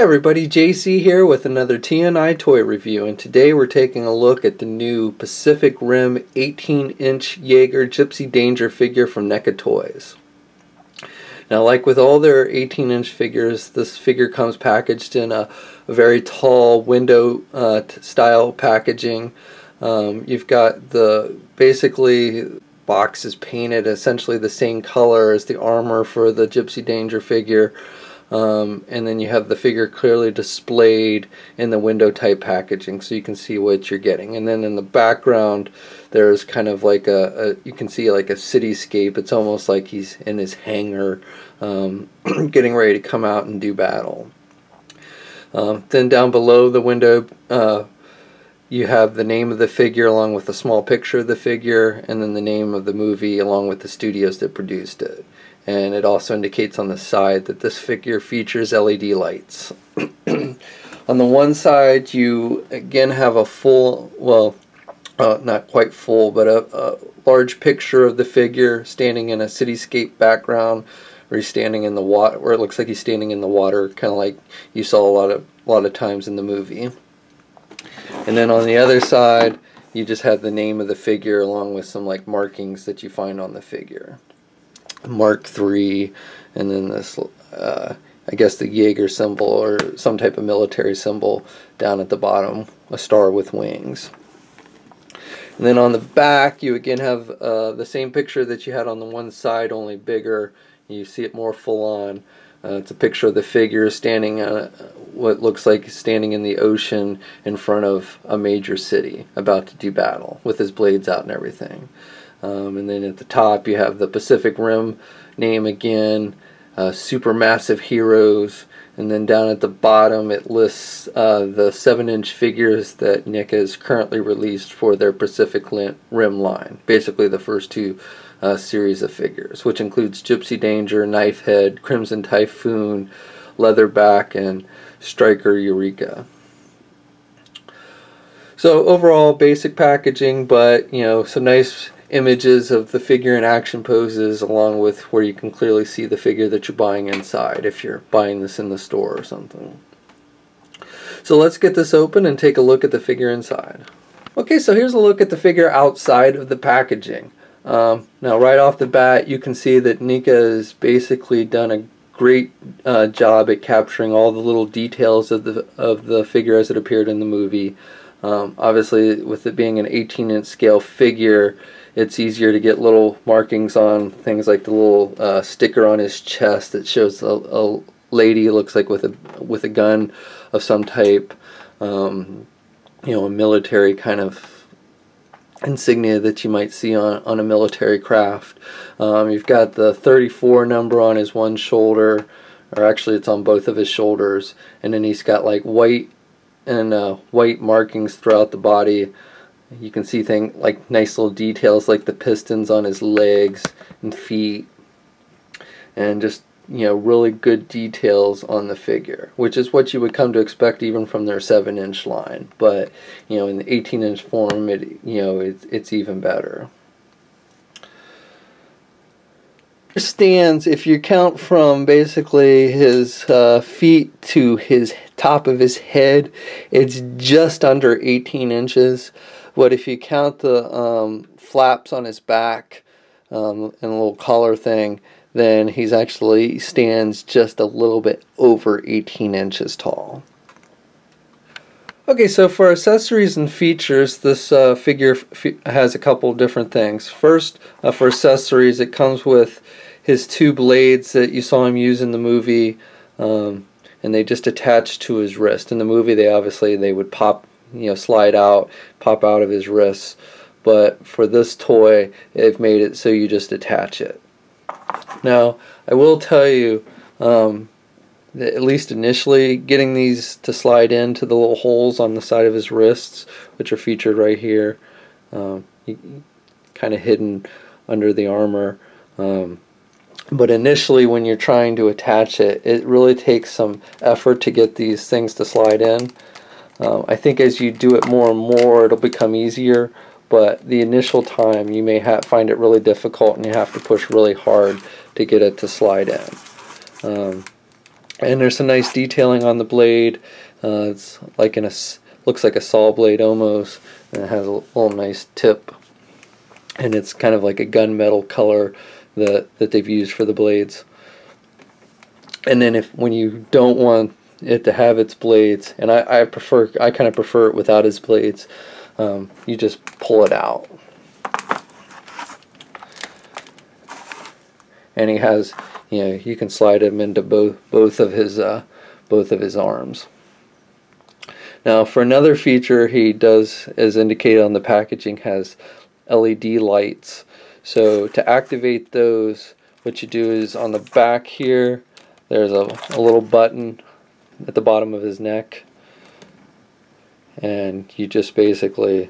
everybody, JC here with another TNI toy review, and today we're taking a look at the new Pacific Rim 18-inch Jaeger Gypsy Danger figure from NECA Toys. Now, like with all their 18-inch figures, this figure comes packaged in a very tall window style packaging. You've got the basically box is painted essentially the same color as the armor for the Gypsy Danger figure. And then you have the figure clearly displayed in the window type packaging so you can see what you're getting. And then in the background there's kind of like you can see like a cityscape. It's almost like he's in his hangar getting ready to come out and do battle. Then down below the window you have the name of the figure along with a small picture of the figure, and then the name of the movie along with the studios that produced it. And it also indicates on the side that this figure features LED lights. On the one side you again have a full, well, not quite full, but a large picture of the figure standing in a cityscape background, where he's standing in the water, where it looks like he's standing in the water, kind of like you saw a lot of times in the movie. And then on the other side you just have the name of the figure along with some like markings that you find on the figure. Mark III, and then this I guess the Jaeger symbol or some type of military symbol down at the bottom, a star with wings. And then on the back you again have the same picture that you had on the one side, only bigger. You see it more full on. It's a picture of the figure standing on what looks like standing in the ocean in front of a major city about to do battle with his blades out and everything. And then at the top you have the Pacific Rim name again, Supermassive Heroes, and then down at the bottom it lists the 7-inch figures that NECA has currently released for their Pacific Rim line. Basically the first two series of figures, which includes Gypsy Danger, Knifehead, Crimson Typhoon, Leatherback, and Striker Eureka. So overall basic packaging, but you know, some nice images of the figure in action poses, along with where you can clearly see the figure that you're buying inside if you're buying this in the store or something. So let's get this open and take a look at the figure inside. Okay, so here's a look at the figure outside of the packaging. Now right off the bat you can see that NECA has basically done a great job at capturing all the little details of the figure as it appeared in the movie. Obviously with it being an 18-inch scale figure, it's easier to get little markings on things like the little sticker on his chest that shows a lady, looks like with a gun of some type, you know, a military kind of insignia that you might see on a military craft. You've got the 34 number on his one shoulder, or actually it's on both of his shoulders, and then he's got like white markings throughout the body. You can see things like nice little details like the pistons on his legs and feet, and just, you know, really good details on the figure, which is what you would come to expect even from their 7-inch line. But you know, in the 18-inch form, it's even better. Stands, if you count from basically his feet to his top of his head, it's just under 18 inches. But if you count the flaps on his back and a little collar thing, then he's actually stands just a little bit over 18 inches tall. Okay, so for accessories and features, this figure has a couple of different things. First, for accessories, it comes with his two blades that you saw him use in the movie, and they just attach to his wrist. In the movie, they would pop, you know, slide out, pop out of his wrists. But for this toy, they've made it so you just attach it. Now, I will tell you that at least initially, getting these to slide into the little holes on the side of his wrists, which are featured right here, kind of hidden under the armor. But initially, when you're trying to attach it, it really takes some effort to get these things to slide in. I think as you do it more and more, it'll become easier. But the initial time, you may find it really difficult, and you have to push really hard to get it to slide in. And there's some nice detailing on the blade. It's like looks like a saw blade almost, and it has a little nice tip. And it's kind of like a gunmetal color that they've used for the blades. And then when you don't want it to have its blades, and I kind of prefer it without its blades, you just pull it out. And he has, you can slide him into both of his arms. Now, for another feature, he does, as indicated on the packaging, has LED lights. So to activate those, what you do is on the back here, there's a little button at the bottom of his neck, and you just basically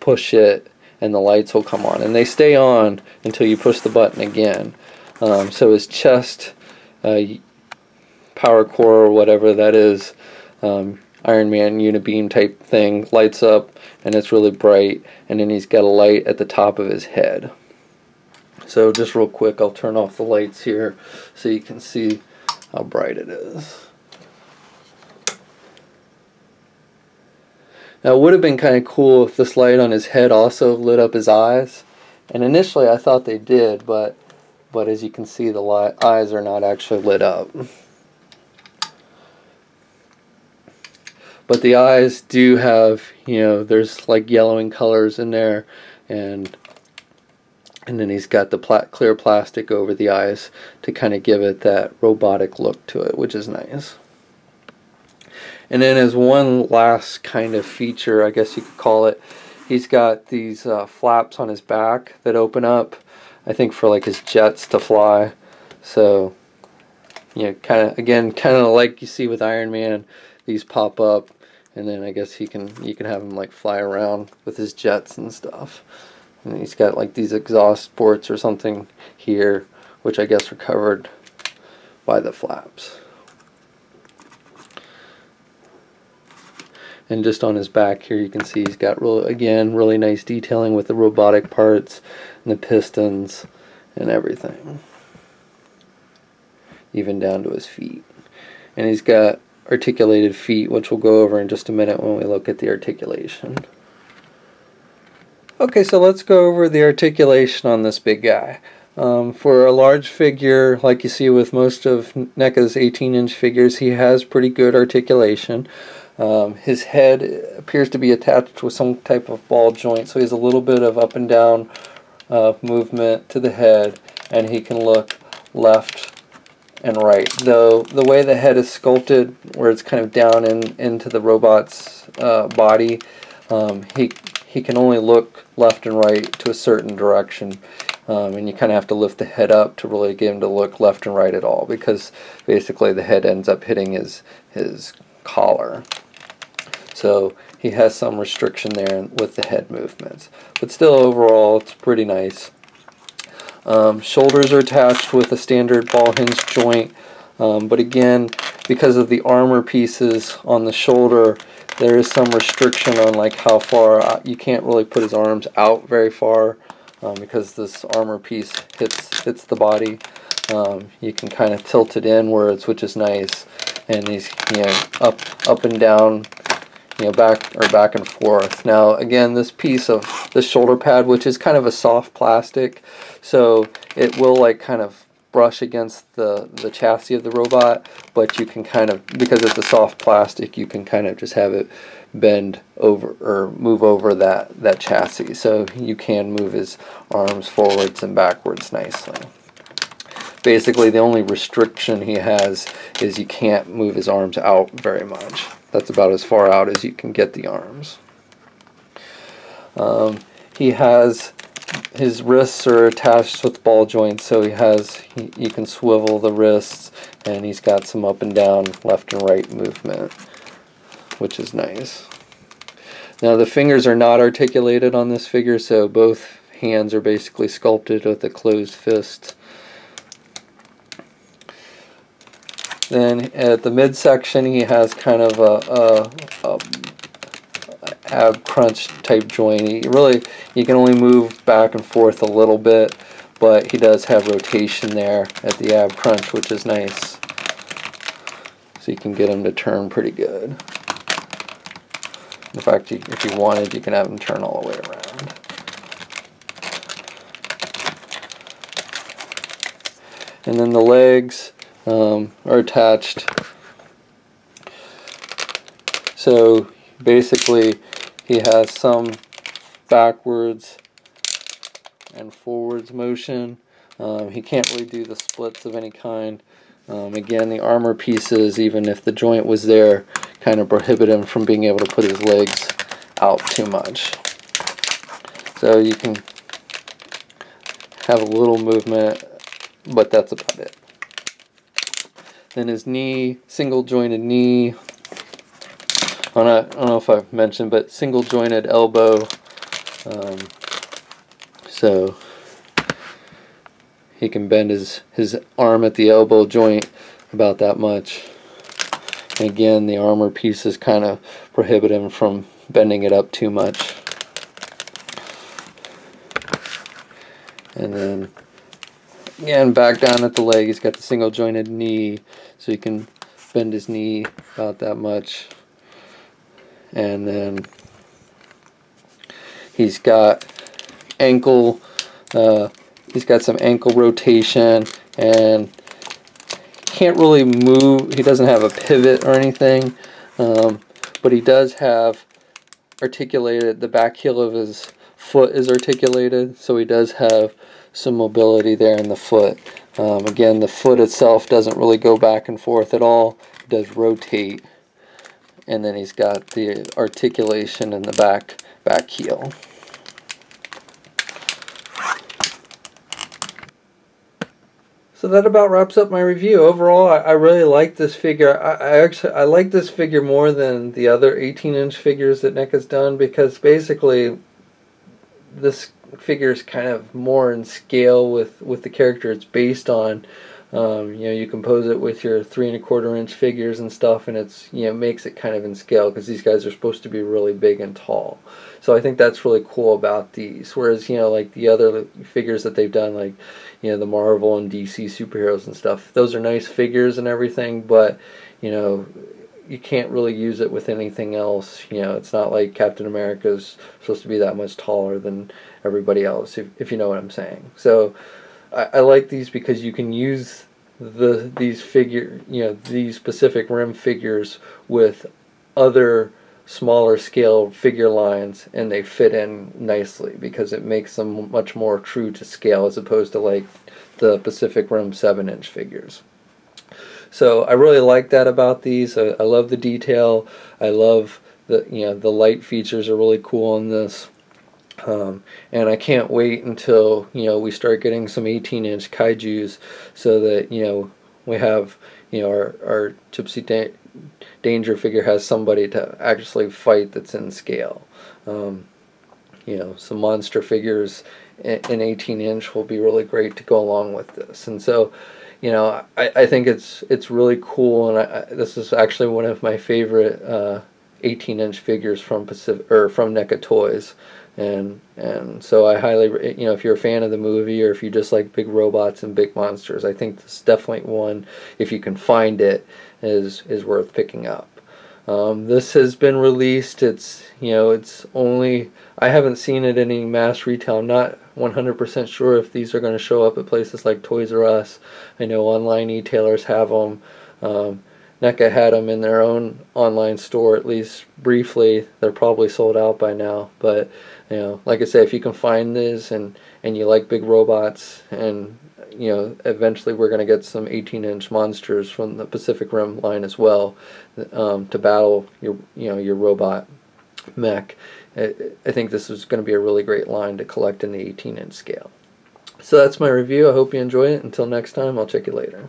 push it and the lights will come on, and they stay on until you push the button again. So his chest, power core or whatever that is, Iron Man unibeam type thing, lights up, and it's really bright, and then he's got a light at the top of his head. So just real quick, I'll turn off the lights here so you can see how bright it is. Now, it would have been kind of cool if this light on his head also lit up his eyes, and initially I thought they did, but as you can see, the eyes are not actually lit up. But the eyes do have, there's like yellowing colors in there, and then he's got the clear plastic over the eyes to kind of give it that robotic look to it, which is nice. And then as one last kind of feature, I guess you could call it, he's got these flaps on his back that open up, I think for like his jets to fly. So, kind of like you see with Iron Man, these pop up, and then I guess you can have him like fly around with his jets and stuff. And he's got like these exhaust ports or something here, which I guess are covered by the flaps. And just on his back here, you can see he's got really nice detailing with the robotic parts and the pistons and everything, even down to his feet. And he's got articulated feet, which we'll go over in just a minute when we look at the articulation. Okay, so let's go over the articulation on this big guy. For a large figure, like you see with most of NECA's 18-inch figures, he has pretty good articulation. His head appears to be attached with some type of ball joint, so he has a little bit of up and down movement to the head, and he can look left and right. Though the way the head is sculpted, where it's kind of down into the robot's body, he can only look left and right to a certain direction, and you kind of have to lift the head up to really get him to look left and right at all, because basically the head ends up hitting his collar. So he has some restriction there with the head movements, but still overall it's pretty nice. Shoulders are attached with a standard ball hinge joint, but again, because of the armor pieces on the shoulder, there is some restriction on like how far out. You can't really put his arms out very far because this armor piece hits the body. You can kind of tilt it inwards, which is nice, and he's up and down, back and forth. Now again, this piece of the shoulder pad, which is kind of a soft plastic, so it will like kind of brush against the chassis of the robot, but you can kind of, because it's a soft plastic, you can kind of just have it bend over or move over that chassis, so you can move his arms forwards and backwards nicely. Basically, the only restriction he has is you can't move his arms out very much. That's about as far out as you can get the arms. He has, his wrists are attached with ball joints, so you can swivel the wrists, and he's got some up and down, left and right movement, which is nice. Now the fingers are not articulated on this figure, so both hands are basically sculpted with a closed fist. Then at the midsection, he has kind of a ab crunch type joint. You can only move back and forth a little bit, but he does have rotation there at the ab crunch, which is nice. So you can get him to turn pretty good. In fact, if you wanted, you can have him turn all the way around. And then the legs are attached. So basically he has some backwards and forwards motion. He can't really do the splits of any kind. Again, the armor pieces, even if the joint was there, kind of prohibit him from being able to put his legs out too much. So you can have a little movement, but that's about it. Then his knee, single jointed knee. I don't know if I've mentioned, but single jointed elbow. So he can bend his arm at the elbow joint about that much. And again, the armor pieces kind of prohibit him from bending it up too much. And then again, back down at the leg, he's got the single jointed knee, so he can bend his knee about that much. And then he's got ankle, he's got some ankle rotation, and can't really move. He doesn't have a pivot or anything, but he does have articulated, the back heel of his foot is articulated, so he does have some mobility there in the foot. Again, the foot itself doesn't really go back and forth at all. It does rotate. And then he's got the articulation in the back heel. So that about wraps up my review. Overall, I really like this figure. I like this figure more than the other 18-inch figures that Nick has done, because basically this figure is kind of more in scale with the character it's based on. You compose it with your 3 1/4 inch figures and stuff, and it's makes it kind of in scale, because these guys are supposed to be really big and tall. So I think that's really cool about these. Whereas like the other figures that they've done, like the Marvel and DC superheroes and stuff, those are nice figures and everything, but you can't really use it with anything else. It's not like Captain America's supposed to be that much taller than everybody else, if you know what I'm saying. So I like these because you can use these Pacific Rim figures with other smaller scale figure lines, and they fit in nicely because it makes them much more true to scale, as opposed to like the Pacific Rim 7-inch figures. So I really like that about these. I love the detail. I love the light features are really cool on this. And I can't wait until we start getting some 18-inch kaijus, so that we have our Gipsy Danger figure has somebody to actually fight that's in scale. Some monster figures in 18-inch will be really great to go along with this. And so I think it's really cool, and this is actually one of my favorite 18-inch figures from NECA Toys. And so I highly, if you're a fan of the movie, or if you just like big robots and big monsters, I think this is definitely one, if you can find it, is worth picking up. This has been released. It's only, I haven't seen it in any mass retail. I'm not 100% sure if these are going to show up at places like Toys R Us. I know online e-tailers have them. NECA had them in their own online store, at least briefly. They're probably sold out by now, but like I say, if you can find this and you like big robots, and eventually we're going to get some 18-inch monsters from the Pacific Rim line as well, to battle your robot mech. I think this is going to be a really great line to collect in the 18-inch scale. So that's my review. I hope you enjoy it. Until next time, I'll check you later.